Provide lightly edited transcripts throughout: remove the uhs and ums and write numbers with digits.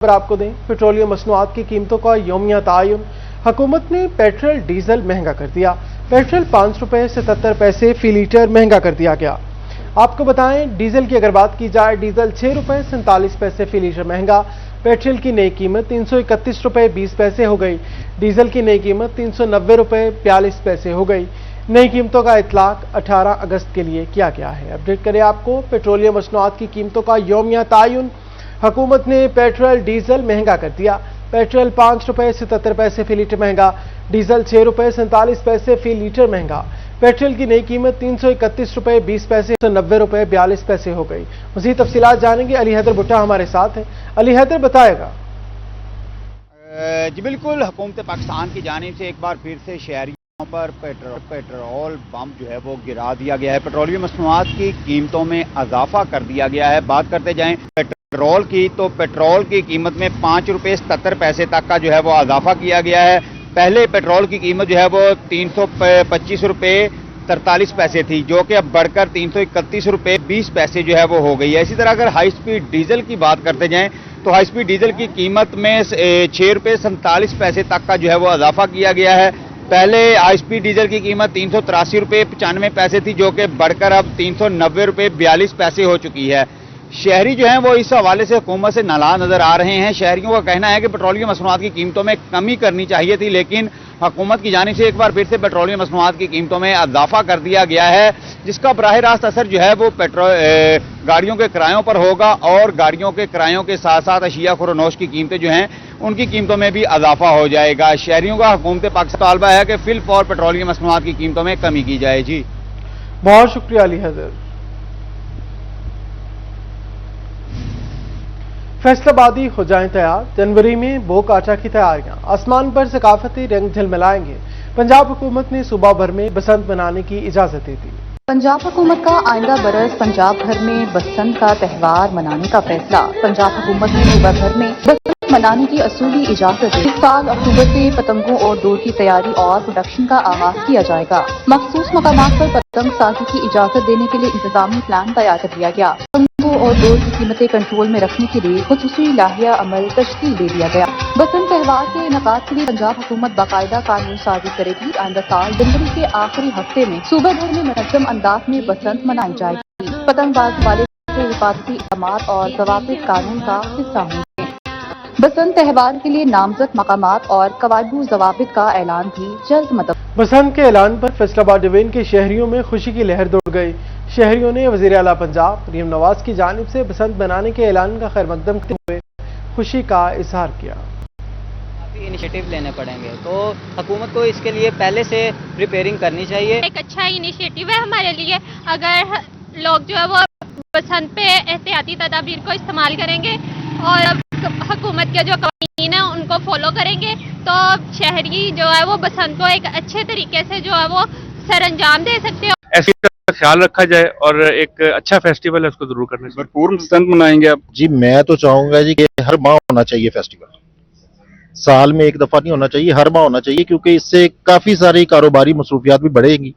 पर आपको दें, पेट्रोलियम मसनूआत की कीमतों का यौमिया तयन। हुकूमत ने पेट्रोल डीजल महंगा कर दिया। पेट्रोल 5 रुपये 77 पैसे फी लीटर महंगा कर दिया गया। आपको बताएं, डीजल की अगर बात की जाए, डीजल 6 रुपये 47 पैसे फी लीटर महंगा। पेट्रोल की नई कीमत 331 रुपये 20 पैसे हो गई। डीजल की नई कीमत 390 रुपये 42 पैसे हो गई। नई कीमतों का इतलाक 18 अगस्त के लिए किया गया है। अपडेट करें आपको, पेट्रोलियम मसनूआत की कीमतों का यौमिया तयन। हुकूमत ने पेट्रोल डीजल महंगा कर दिया। पेट्रोल 5 रुपये 77 पैसे फी लीटर महंगा। डीजल 6 रुपये 47 पैसे फी लीटर महंगा। पेट्रोल की नई कीमत 331 रुपये 20 पैसे 90 रुपये 42 पैसे हो गई। मज़ीद तफसीलात जानेंगे, अली हैदर भुट्टा हमारे साथ हैं। अली हैदर बताएगा। जी बिल्कुल, हुकूमत पाकिस्तान की जानिब से एक बार फिर से शहरियों पर पेट्रोल बम जो है वो गिरा दिया गया है। पेट्रोलियम मसनूआत की कीमतों में इजाफा कर दिया गया है। बात करते जाएं पेट्रोल की, तो पेट्रोल की कीमत में 5 रुपये 77 पैसे तक का जो है वो इजाफा किया गया है। पहले पेट्रोल की कीमत जो है वो 325 रुपये 43 पैसे थी, जो कि अब बढ़कर 331 रुपये 20 पैसे जो है वो हो गई है। इसी तरह अगर हाई स्पीड डीजल की बात करते जाएं, तो हाई स्पीड डीजल की कीमत में 6 रुपये 47 पैसे तक का जो है वो इजाफा किया गया है। पहले हाई स्पीड डीजल की कीमत 383 रुपये 95 पैसे थी, जो कि बढ़कर अब 390 रुपये 42 पैसे हो चुकी है। शहरी जो हैं वो इस हवाले से हुकूमत से नाराज नजर आ रहे हैं। शहरियों का कहना है कि पेट्रोलियम मसनूआत की कीमतों में कमी करनी चाहिए थी, लेकिन हुकूमत की जानिब से एक बार फिर से पेट्रोलियम मसनूआत की कीमतों में इजाफा कर दिया गया है, जिसका बराह रास्त असर जो है वो गाड़ियों के किरायों पर होगा और गाड़ियों के किरायों के साथ साथ अशिया खुरोनोश की कीमतें जो हैं उनकी कीमतों में भी इजाफा हो जाएगा। शहरियों का हुकूमत पाकिस्तान तालबा है कि फिल फॉर पेट्रोलियम मसनूआत की कीमतों में कमी की जाए। जी बहुत शुक्रिया अली हैदर। फैसलाबादी हो जाएं तैयार, जनवरी में बोक आटा की तैयारियां। आसमान पर सकाफती रंग झलमिलाएंगे। पंजाब हुकूमत ने सूबा भर में बसंत मनाने की इजाजत दे दी। पंजाब हुकूमत का आइंदा बरस पंजाब भर में बसंत का त्यौहार मनाने का फैसला। पंजाब हुकूमत ने सूबा भर में बसंत मनाने की असूली इजाजत दी। इस साल अक्टूबर से पतंगों और डोर की तैयारी और प्रोडक्शन का आगाज किया जाएगा। मखसूस मकामात पर पतंग साजी की इजाजत देने के लिए इंतजामी प्लान तैयार कर दिया गया। पतंगों और डोर की कीमतें कंट्रोल में रखने के लिए खुसूसी लाहिया अमल तश्कील दे दिया गया। बसंत त्यौहार के इनेकाद के लिए पंजाब हुकूमत बाकायदा कानून साजी करेगी। आइंदा साल जनवरी के आखिरी हफ्ते में सूबे भर में मुनज़्ज़म अंदाज में बसंत मनाई जाएगी। पतंगबाज वाले हिफाजती इक़दामात और ज़वाबित कानून का हिस्सा होंगे। बसंत त्यौहार के लिए नामजद मकामात और कवायदु ज़वाबित का ऐलान भी जल्द मतलब। बसंत के ऐलान पर फैसलाबाद डिवीजन के शहरियों में खुशी की लहर दौड़ गई। शहरियों ने वज़ीर आला पंजाब मरियम नवाज की जानिब से बसंत मनाने के ऐलान का खैर मकदम करते हुए खुशी का इजहार किया। काफ़ी इनिशिएटिव लेने पड़ेंगे, तो हुकूमत को इसके लिए पहले से प्रिपेयरिंग करनी चाहिए। एक अच्छा इनिशिएटिव है हमारे लिए। अगर लोग जो है वो बसंत पे एहतियाती तदाबीर को इस्तेमाल करेंगे और हुकूमत के जो कानून है उनको फॉलो करेंगे, तो शहरी जो है वो बसंत को एक अच्छे तरीके से जो है वो सरअंजाम दे सकते हो। ऐसी ख्याल रखा जाए और एक अच्छा फेस्टिवल है उसको जरूर करना चाहिए। भरपूर बसंत मनाएंगे आप? जी मैं तो चाहूंगा जी कि हर माह होना चाहिए फेस्टिवल। साल में एक दफा नहीं होना चाहिए, हर माह होना चाहिए, क्योंकि इससे काफी सारी कारोबारी मसरूफियात भी बढ़ेगी।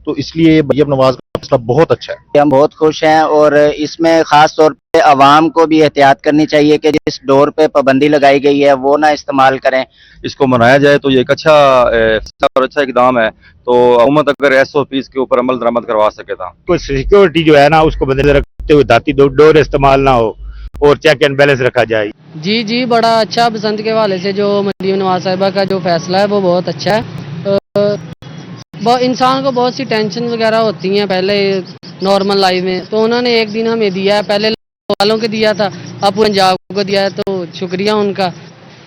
तो इसलिए मरियम नवाज का फैसला बहुत अच्छा है। हम बहुत खुश हैं और इसमें खास तौर पे आवाम को भी एहतियात करनी चाहिए कि जिस डोर पे पाबंदी लगाई गई है वो ना इस्तेमाल करें। इसको मनाया जाए तो ये एक अच्छा और अच्छा इकदाम है। तो हुकूमत अगर SOPs के ऊपर अमल दरामद करवा सके तो कुछ सिक्योरिटी जो है ना उसको बदले रखते हुए दाती डोर इस्तेमाल ना हो और चेक एंड बैलेंस रखा जाए। जी बड़ा अच्छा बसंत के हवाले से जो मरियम नवाज साहिबा का जो फैसला है वो बहुत अच्छा है। इंसान को बहुत सी टेंशन वगैरह होती हैं पहले नॉर्मल लाइफ में, तो उन्होंने एक दिन हमें दिया है, पहले वालों को दिया था, अब पंजाब को दिया है, तो शुक्रिया उनका।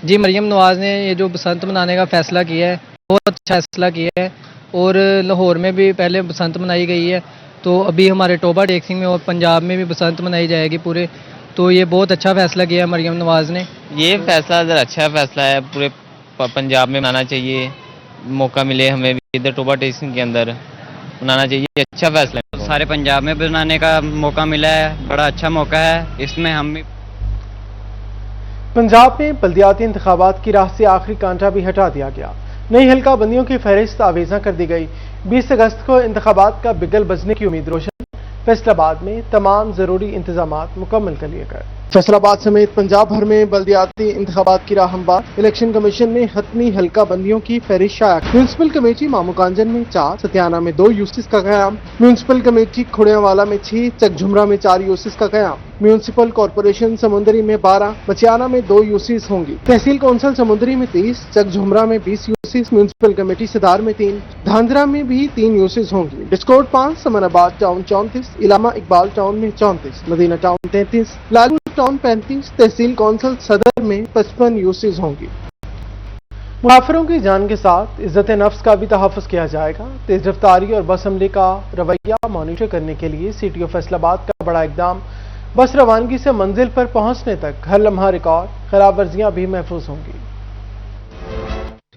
जी मरियम नवाज ने ये जो बसंत मनाने का फैसला किया है बहुत अच्छा फैसला किया है। और लाहौर में भी पहले बसंत मनाई गई है, तो अभी हमारे टोबा टेक सिंह में और पंजाब में भी बसंत मनाई जाएगी पूरे। तो ये बहुत अच्छा फैसला किया है मरियम नवाज ने। ये फैसला ज़रा अच्छा फैसला है, पूरे पंजाब में मनाना चाहिए। मौका मिले हमें भी इधर टोबा टेक के अंदर मनाना चाहिए। अच्छा फैसला है, सारे पंजाब में बनाने का मौका मिला है, बड़ा अच्छा मौका है। इसमें हम भी पंजाब में बल्दियाती इंतखाबात की राह से आखिरी कांटा भी हटा दिया गया। नई हल्का बंदियों की फहरिस्त आवेजा कर दी गई। 20 अगस्त को इंतखाबात का बिगल बजने की उम्मीद रोशन। फैसलाबाद में तमाम जरूरी इंतजामात मुकम्मल कर लिए गए। फैसलाबाद समेत पंजाब भर में बल्दियाती इंतखाबात की राह हमवार। इलेक्शन कमीशन ने हतमी हल्का बंदियों की फहरिस्त शाया की। म्यूनसिपल कमेटी मामूकांजन में 4, सतियाना में 2 यूसीस का क़याम। म्यूनसिपल कमेटी खुड़ियावाला में 6, चकझुमरा में 4 यूसीस का क़याम। म्यूनसिपल कॉरपोरेशन समुंदरी में 12, मचियाना में 2 यूसीस होंगी। तहसील कौंसिल समुंदरी में 30, चकझुमरा में 20 यूसीस। म्यूनसिपल कमेटी सदार में 3, धांधरा में भी 3 यूसीस होंगी। डिस्कोट 5, समनाबाद टाउन 34, इलामा इकबाल टाउन में 34, मदीना टाउन 33, लालपुर टाउन 35, तहसील कौंसिल सदर में 55 यूसीस होंगी। मुसाफिरों की जान के साथ इज्जत नफ्स का भी तहफ़्फ़ुज़ किया जाएगा। तेज रफ्तारी और बस हमले का रवैया मॉनिटर करने के लिए सिटी ऑफ फैसलाबाद का बड़ा इक़दाम। बस रवानगी से मंजिल पर पहुंचने तक हर लम्हा रिकॉर्ड, खराब वर्जियां भी महफूज होंगी।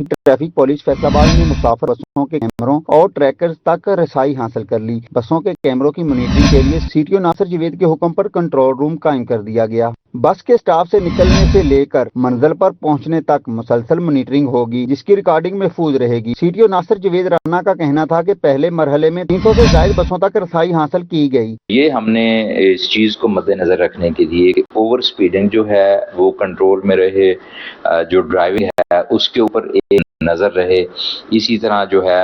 ट्रैफिक पुलिस फैसलाबाद ने मुसाफिर बसों के कैमरों और ट्रैकर्स तक रसाई हासिल कर ली। बसों के कैमरों की मॉनिटरिंग के लिए सीटीओ नासिर जवेद के हुक्म पर कंट्रोल रूम कायम कर दिया गया। बस के स्टाफ से निकलने से लेकर मंजिल पर पहुंचने तक मुसलसल मॉनिटरिंग होगी, जिसकी रिकॉर्डिंग महफूज रहेगी। सीटीओ नासिर जवेद राना का कहना था कि पहले मरहले में 300 से ज्यादा बसों तक रसाई हासिल की गई। ये हमने इस चीज को मद्देनजर रखने के लिए ओवर स्पीडिंग जो है वो कंट्रोल में रहे, जो ड्राइविंग है उसके ऊपर एक नजर रहे। इसी तरह जो है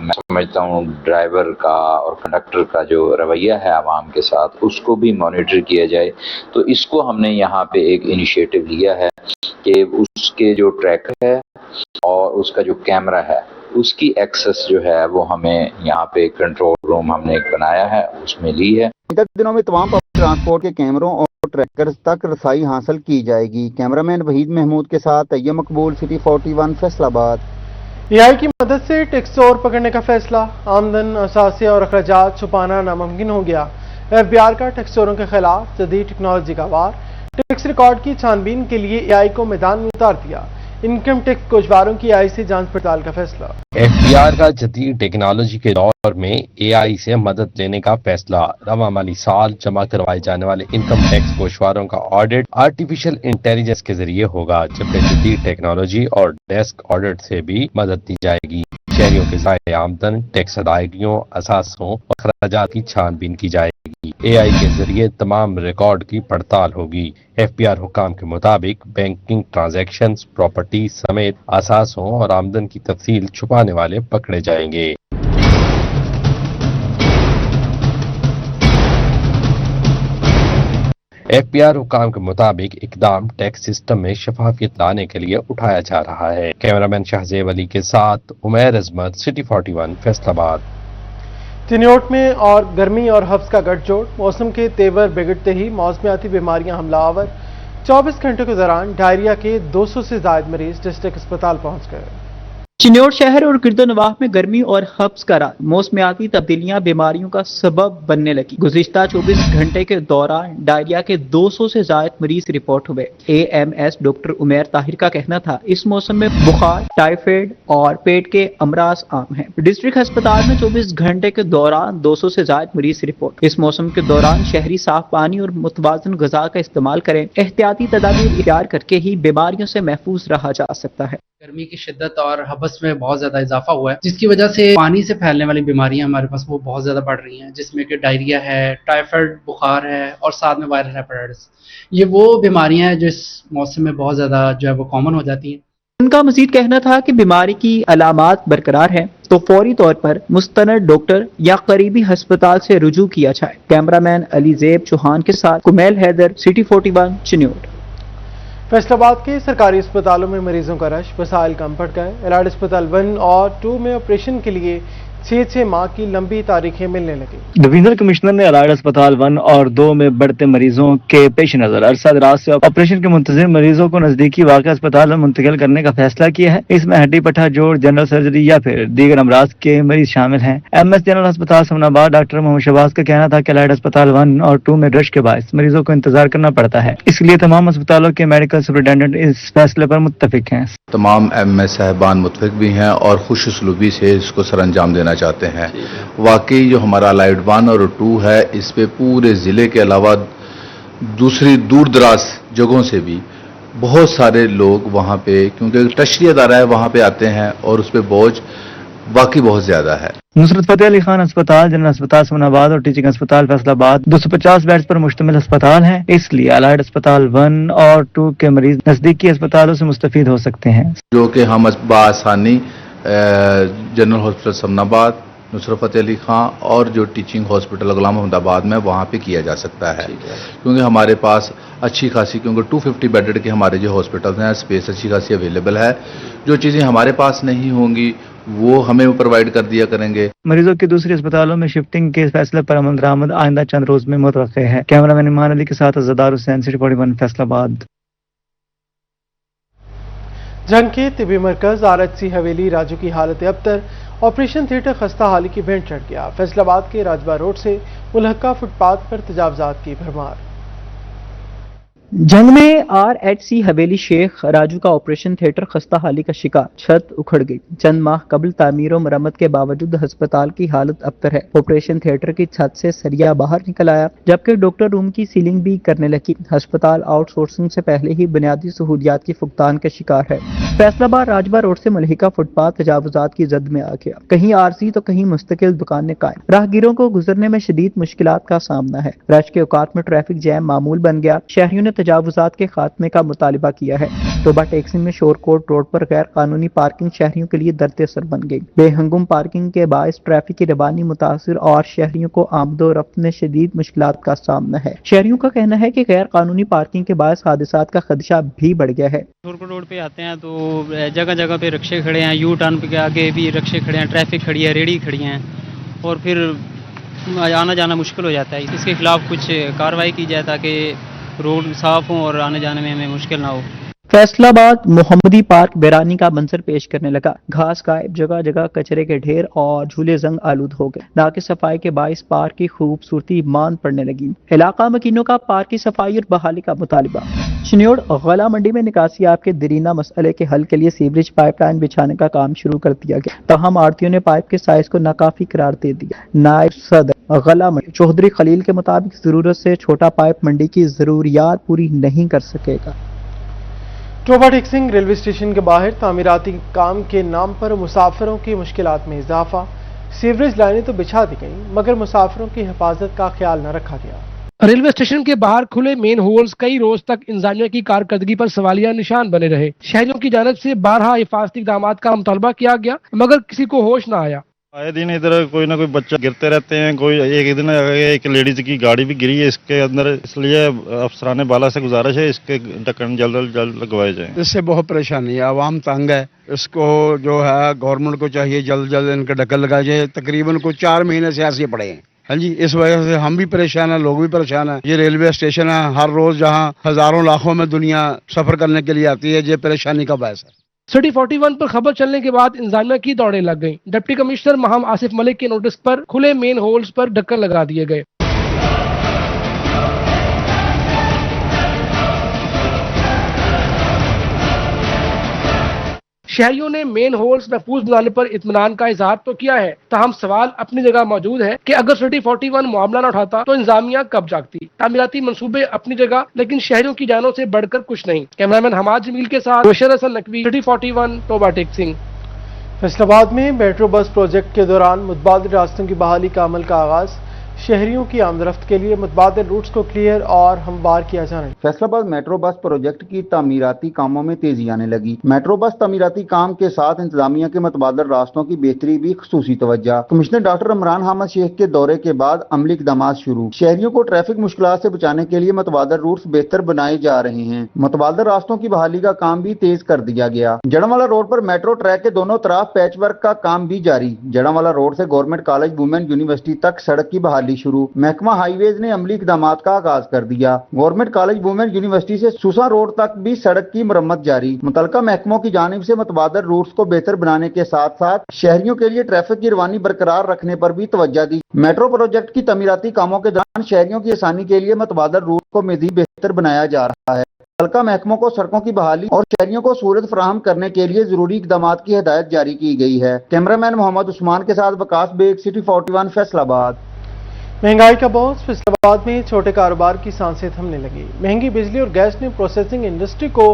मैं समझता हूँ ड्राइवर का और कंडक्टर का जो रवैया है आवाम के साथ उसको भी मॉनिटर किया जाए। तो इसको हमने यहाँ पे एक इनिशिएटिव लिया है कि उसके जो ट्रैकर है और उसका जो कैमरा है उसकी एक्सेस जो है वो हमें यहाँ पे कंट्रोल रूम हमने एक बनाया है, उसमें ली है। दिनों में तमाम पब्लिक ट्रांसपोर्ट के कैमरों और ट्रैकर्स तक रसाई हासिल की जाएगी। कैमरामैन वहीद महमूद के साथ तैयब मकबूल, सिटी 41 फैसलाबाद। एआई की मदद से टैक्स चोर पकड़ने का फैसला। आमदन, असासे और अखराजात छुपाना नामुमकिन हो गया। एफबीआर का टैक्स चोरों के खिलाफ जदीद टेक्नोलॉजी का वार। टैक्स रिकॉर्ड की छानबीन के लिए एआई को मैदान में उतार दिया। इनकम टैक्स कोषवारों की एआई से जांच पड़ताल का फैसला। एफबीआर का जदीद टेक्नोलॉजी के दौर में एआई से मदद लेने का फैसला। रवा माली साल जमा करवाए जाने वाले इनकम टैक्स कोषवारों का ऑडिट आर्टिफिशियल इंटेलिजेंस के जरिए होगा, जबकि जदीद टेक्नोलॉजी और डेस्क ऑडिट से भी मदद दी जाएगी। शहरियों के ज़ाये आमदन, टैक्स अदायगियों, असासों और खराजात की छानबीन की जाएगी। एआई के जरिए तमाम रिकॉर्ड की पड़ताल होगी। एफबीआर हुकाम के मुताबिक बैंकिंग ट्रांजैक्शंस, प्रॉपर्टी समेत असासों और आमदन की तफसील छुपाने वाले पकड़े जाएंगे। एफबीआर हुकाम के मुताबिक इकदाम टैक्स सिस्टम में शफाफियत लाने के लिए उठाया जा रहा है। कैमरामैन शाहजेब अली के साथ उमैर अजमत, सिटी 41 फैसलाबाद। चिन्योट में और गर्मी और हफ्स का गठजोड़। मौसम के तेवर बिगड़ते ही मौसमियाती बीमारियां हमलावर। 24 घंटे के दौरान डायरिया के 200 से ज्यादा मरीज डिस्ट्रिक्ट अस्पताल पहुंच गए। चिन्योट शहर और गिरदोनवाह में गर्मी और हब्स का रात मौसमियाती तब्दीलियां बीमारियों का सबब बनने लगी। गुज़िश्ता 24 घंटे के दौरान डायरिया के 200 से ज्यादा मरीज रिपोर्ट हुए। एएमएस डॉक्टर उमैर ताहिर का कहना था इस मौसम में बुखार, टाइफाइड और पेट के अमराज आम हैं। डिस्ट्रिक्ट अस्पताल में 24 घंटे के दौरान 200 से ज्यादा मरीज रिपोर्ट। इस मौसम के दौरान शहरी साफ पानी और मुतवाज़न ग़िज़ा का इस्तेमाल करें। एहतियाती तदाबीर इख्तियार करके ही बीमारियों से महफूज रहा जा सकता है। गर्मी की शिद्दत और हबस में बहुत ज़्यादा इजाफा हुआ है, जिसकी वजह से पानी से फैलने वाली बीमारियां हमारे पास वो बहुत ज़्यादा बढ़ रही हैं, जिसमें कि डायरिया है, टाइफाइड बुखार है और साथ में वायरल हेपेटाइटिस। ये वो बीमारियां हैं जो इस मौसम में बहुत ज़्यादा जो है वो कॉमन हो जाती हैं। उनका मजीद कहना था कि बीमारी की अलामात बरकरार हैं तो फौरी तौर पर मुस्तनद डॉक्टर या करीबी हस्पताल से रुजू किया जाए। कैमरामैन अली ज़ेब चौहान के साथ कुमैल हैदर, सिटी 41 चिन्योट। फैसलाबाद के सरकारी अस्पतालों में मरीजों का रश, वसाइल कम पड़ गए। एलाइड अस्पताल 1 और 2 में ऑपरेशन के लिए 6 माह की लंबी तारीखें मिलने लगी। डिवीजनल कमिश्नर ने एलाइड अस्पताल 1 और 2 में बढ़ते मरीजों के पेश नजर अरसा दराज से ऑपरेशन के मुंतजिर मरीजों को नजदीकी वाक़ अस्पताल में मुंतकिल करने का फैसला किया है। इसमें हड्डी पट्टा, जोड़, जनरल सर्जरी या फिर दीगर अमराज के मरीज शामिल हैं। एमएस जनरल अस्पताल समनाबाद डॉक्टर मोहम्मद शहबाज का कहना था कि एलाइड अस्पताल 1 और 2 में रश के बायस मरीजों को इंतजार करना पड़ता है, इसलिए तमाम अस्पतालों के मेडिकल सुपरिटेंडेंट इस फैसले पर मुत्तफिक हैं। तमाम एमएस साहबान मुत्तफिक भी हैं और खुश उसलूबी से इसको सर अंजाम देना चाहते हैं। वाकई जो हमारा एलाइड 1 और 2 है, इस पे पूरे ज़िले के अलावा दूसरी दूर दराज जगहों से भी बहुत सारे लोग वहाँ पे, क्योंकि टशरी अदारा है, वहाँ पे आते हैं और उस पर बोझ वाकई बहुत ज़्यादा है। नुसरत फतेह अली खान अस्पताल, जनरल अस्पताल सनाबाद और टीचिंग अस्पताल फैसलाबाद 250 बेड्स पर मुश्तमिल अस्पताल है, इसलिए अलाइड अस्पताल 1 और 2 के मरीज नजदीकी अस्पतालों से मुस्तफीद हो सकते हैं, जो कि हम बआसानी जनरल हॉस्पिटल समनाबाद, नुसरत फतेह अली खां और जो टीचिंग हॉस्पिटल गुलाम अहमदाबाद में वहाँ पे किया जा सकता है, क्योंकि हमारे पास अच्छी खासी, क्योंकि 250 बेडेड के हमारे जो हॉस्पिटल्स हैं, स्पेस अच्छी खासी अवेलेबल है। जो चीज़ें हमारे पास नहीं होंगी वो हमें प्रोवाइड कर दिया करेंगे। मरीजों की दूसरी अस्पतालों में शिफ्टिंग के फैसले पर अमल दरामद आइंदा चंद रोज में मुतवक्के है। कैमरामैन इमान अली के साथ अज़दार हुसैन, सिटी 41 फैसलाबाद। जंग के तिबी मरकज RHC हवेली राजू की हालत अबतर, ऑपरेशन थिएटर खस्ता हाली की भेंट चढ़ गया। फैसलाबाद के राजबा रोड से मुलहक्का फुटपाथ पर तजावजात की भरमार। जंग में RHC हवेली शेख राजू का ऑपरेशन थिएटर खस्ता हाली का शिकार, छत उखड़ गई। चंद माह कबल तामीर और मरम्मत के बावजूद अस्पताल की हालत अबतर है। ऑपरेशन थिएटर की छत से सरिया बाहर निकल आया, जबकि डॉक्टर रूम की सीलिंग भी करने लगी। अस्पताल आउटसोर्सिंग से पहले ही बुनियादी सहूलियात की फुकतान का शिकार है। फैसलाबाद राजबा रोड से मलहिका फुटपाथ तजावुजात की जद में आ गया, कहीं आरसी तो कहीं मुस्तकिल दुकानें कायम। राहगीरों को गुजरने में शदीद मुश्किलात का सामना है। रश के औकात में ट्रैफिक जैम मामूल बन गया। शहरियों ने तजावुजात के खात्मे का मुतालिबा किया है। टोबा टैक्सी में शोरकोट रोड पर गैर कानूनी पार्किंग शहरियों के लिए दर्द असर बन गई। बेहंगुम पार्किंग के बायस ट्रैफिक की रवानी मुतासिर और शहरियों को आमदो रफ्त में शदीद मुश्किलात का सामना है। शहरियों का कहना है कि गैर कानूनी पार्किंग के बायस हादसात का खदशा भी बढ़ गया है। शोरकोट रोड पे आते हैं तो जगह जगह पे रिक्शे खड़े हैं, यू टर्न के आगे भी रिक्शे खड़े हैं, ट्रैफिक खड़ी है, रेडी खड़ी हैं और फिर आना जाना मुश्किल हो जाता है। इसके खिलाफ कुछ कार्रवाई की जाए ताकि रोड साफ हो और आने जाने में हमें मुश्किल ना हो। फैसलाबाद मोहम्मदी पार्क बैरानी का मंजर पेश करने लगा। घास गायब, जगह जगह कचरे के ढेर और झूले जंग आलूद हो गए। नाके सफाई के बाइस पार्क की खूबसूरती मान पड़ने लगी। इलाका मकीनों का पार्क की सफाई और बहाली का मुतालिबा। शनियोड़ गला मंडी में निकासी आपके दरीना मसले के हल के लिए सीवरेज पाइपलाइन बिछाने का काम शुरू कर दिया गया। तहम आड़तियों ने पाइप के साइज को नाकाफी करार दे दिया। नायब सदर गला मंडी चौधरी खलील के मुताबिक जरूरत से छोटा पाइप मंडी की जरूरियात पूरी नहीं कर सकेगा। टोबा टेक्सिंग रेलवे स्टेशन के बाहर तामीराती काम के नाम पर मुसाफिरों की मुश्किलात में इजाफा। सीवरेज लाइनें तो बिछा दी गईं मगर मुसाफिरों की हिफाजत का ख्याल न रखा गया। रेलवे स्टेशन के बाहर खुले मेन होल्स कई रोज तक इंतजामिया की कारकर्दगी पर सवालिया निशान बने रहे। शहरियों की जानिब से बारहा हिफाजती इक़दामात का मुतालबा किया गया मगर किसी को होश न आया। आए दिन इधर कोई ना कोई बच्चा गिरते रहते हैं। कोई एक दिन एक लेडीज की गाड़ी भी गिरी है इसके अंदर, इसलिए अफसराने बाला से गुजारिश है इसके ढक्कन जल्द लगवाए जाएं। इससे बहुत परेशानी है, आवाम तंग है। इसको जो है गवर्नमेंट को चाहिए जल्द इनके ढक्कन लगाए जाए। तकरीबन कोई 4 महीने से ऐसे पड़े हैं। हाँ जी, इस वजह से हम भी परेशान हैं, लोग भी परेशान हैं। ये रेलवे स्टेशन है, हर रोज जहाँ हजारों लाखों में दुनिया सफर करने के लिए आती है, ये परेशानी का बायस है। सिटी 41 पर खबर चलने के बाद इंतजामिया की दौड़ें लग गईं। डिप्टी कमिश्नर महम आसिफ मलिक के नोटिस पर खुले मेन होल्स पर ढक्कन लगा दिए गए। शहरियों ने मेन होल्स महफूज बनाने पर इत्मीनान का इजहार तो किया है, ताहम सवाल अपनी जगह मौजूद है कि अगर सिटी 41 मामला न उठाता तो इंतजामिया कब जागती। तामीराती मंसूबे अपनी जगह, लेकिन शहरियों की जानों से बढ़कर कुछ नहीं। कैमरामैन हमाद जमील के साथ बशर हसन नकवी, सिटी 41, टोबा टेक्सिंग। फैसलाबाद में मेट्रो बस प्रोजेक्ट के दौरान मुतबादिल रास्तों की बहाली का अमल का आगाज। शहरियों की आमदरफ्त के लिए मुतबादिल रूट्स को क्लियर और हमवार किया जाना। फैसलाबाद मेट्रो बस प्रोजेक्ट की तामीराती कामों में तेजी आने लगी। मेट्रो बस तामीराती काम के साथ इंतजामिया के मुतबादिल रास्तों की बेहतरी भी खसूसी तवज्जो। कमिश्नर डॉक्टर इमरान हामिद शेख के दौरे के बाद अमली इक़दाम शुरू। शहरियों को ट्रैफिक मुश्किलात से बचाने के लिए मुतबादिल रूट्स बेहतर बनाए जा रहे हैं। मुतबादिल रास्तों की बहाली का काम भी तेज कर दिया गया। जड़ावाला रोड पर मेट्रो ट्रैक के दोनों तरफ पैच वर्क का काम भी जारी। जड़ावाला रोड से गवर्नमेंट कॉलेज वुमेन यूनिवर्सिटी तक सड़क की बहाली शुरू। महकमा हाईवेज ने अमली इक़दामात का आगाज कर दिया। गवर्नमेंट कॉलेज वुमेन यूनिवर्सिटी से सुसा रोड तक भी सड़क की मरम्मत जारी। मुतलका महकमों की जानिब से मुतबादिल रूट्स को बेहतर बनाने के साथ साथ शहरियों के लिए ट्रैफिक की रवानी बरकरार रखने पर भी तवज्जो दी। मेट्रो प्रोजेक्ट की तमीराती कामों के दौरान शहरियों की आसानी के लिए मुतबादिल रूट को मज़ीद बेहतर बनाया जा रहा है। मुतलका महकमों को सड़कों की बहाली और शहरियों को सहूलत फराहम करने के लिए जरूरी इक़दामात की हिदायत जारी की गई है। कैमरामैन मोहम्मद उस्मान के साथ वकास बेग, सिटी 41, फैसलाबाद। महंगाई का बोझ फैसलाबाद में छोटे कारोबार की सांसें थमने लगी। महंगी बिजली और गैस ने प्रोसेसिंग इंडस्ट्री को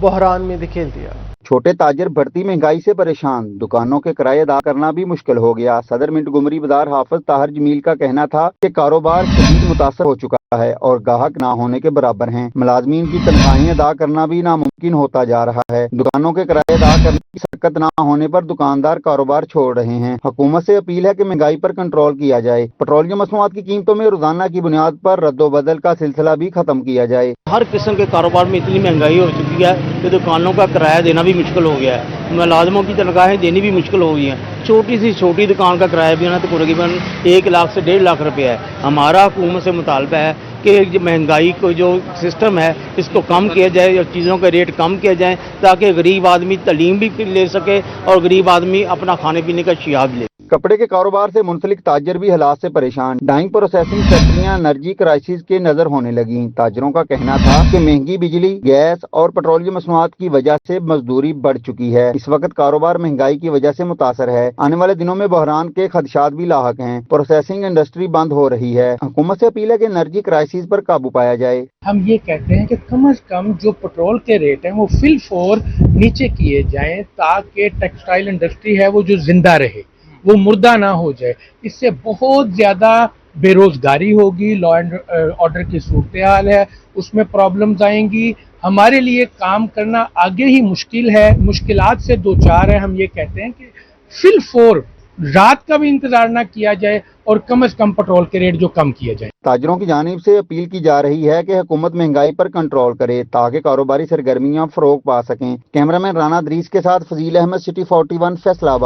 बहरान में धकेल दिया। छोटे ताजर बढ़ती महंगाई से परेशान, दुकानों के किराए अदा करना भी मुश्किल हो गया। सदर मिंट गुमरी बाजार हाफिज ताहिर जमील का कहना था कि कारोबार शदीद मुतासर हो चुका है और गाहक ना होने के बराबर हैं। मुलाजमीन की तनख्वाहें अदा करना भी नामुमकिन होता जा रहा है। दुकानों के किराए अदा करने की सरकत ना होने पर दुकानदार कारोबार छोड़ रहे हैं। हुकूमत से अपील है कि महंगाई पर कंट्रोल किया जाए। पेट्रोलियम मसनूआत की कीमतों में रोजाना की बुनियाद पर रद्दोबदल का सिलसिला भी खत्म किया जाए। हर किस्म के कारोबार में इतनी महंगाई हो चुकी है कि दुकानों का किराया देना भी मुश्किल हो गया है। मुलाजमों की तनख्वाहें देनी भी मुश्किल हो गई हैं। छोटी सी छोटी दुकान का किराया भी ना तो तकरीबन 1 लाख से 1.5 लाख रुपये है। हमारा हुकूमत से मुतालबा है कि महंगाई को जो सिस्टम है इसको कम किया जाए या चीज़ों के रेट कम किए जाएँ ताकि गरीब आदमी तालीम भी ले सके और गरीब आदमी अपना खाने पीने का शिया भी ले। कपड़े के कारोबार से मुंसलिक ताजर भी हालात से परेशान। डाइंग प्रोसेसिंग फैक्ट्रियां एनर्जी क्राइसिस के नजर होने लगी। ताजरों का कहना था कि महंगी बिजली, गैस और पेट्रोलियम मसनूआत की वजह से मजदूरी बढ़ चुकी है। इस वक्त कारोबार महंगाई की वजह से मुतासर है। आने वाले दिनों में बहरान के खदशात भी लाहक हैं। प्रोसेसिंग इंडस्ट्री बंद हो रही है। हुकूमत से अपील है कि एनर्जी क्राइसिस पर काबू पाया जाए। हम ये कहते हैं कि कम से कम जो पेट्रोल के रेट हैं वो फिल फोर नीचे किए जाएं ताकि टेक्सटाइल इंडस्ट्री है वो जो जिंदा रहे, वो मुर्दा ना हो जाए। इससे बहुत ज़्यादा बेरोजगारी होगी, लॉ एंड ऑर्डर की सूरत हाल है, उसमें प्रॉब्लम्स आएंगी। हमारे लिए काम करना आगे ही मुश्किल है, मुश्किलात से दो चार है। हम ये कहते हैं कि फिल फोर रात का भी इंतजार ना किया जाए और कम से कम पेट्रोल के रेट जो कम किए जाए। ताजरों की जानिब से अपील की जा रही है कि हुकूमत महंगाई पर कंट्रोल करे ताकि कारोबारी सरगर्मियां फरोग पा सकें। कैमरामैन राना दरीस के साथ फजील अहमद, सिटी 41, फैसलाबाद।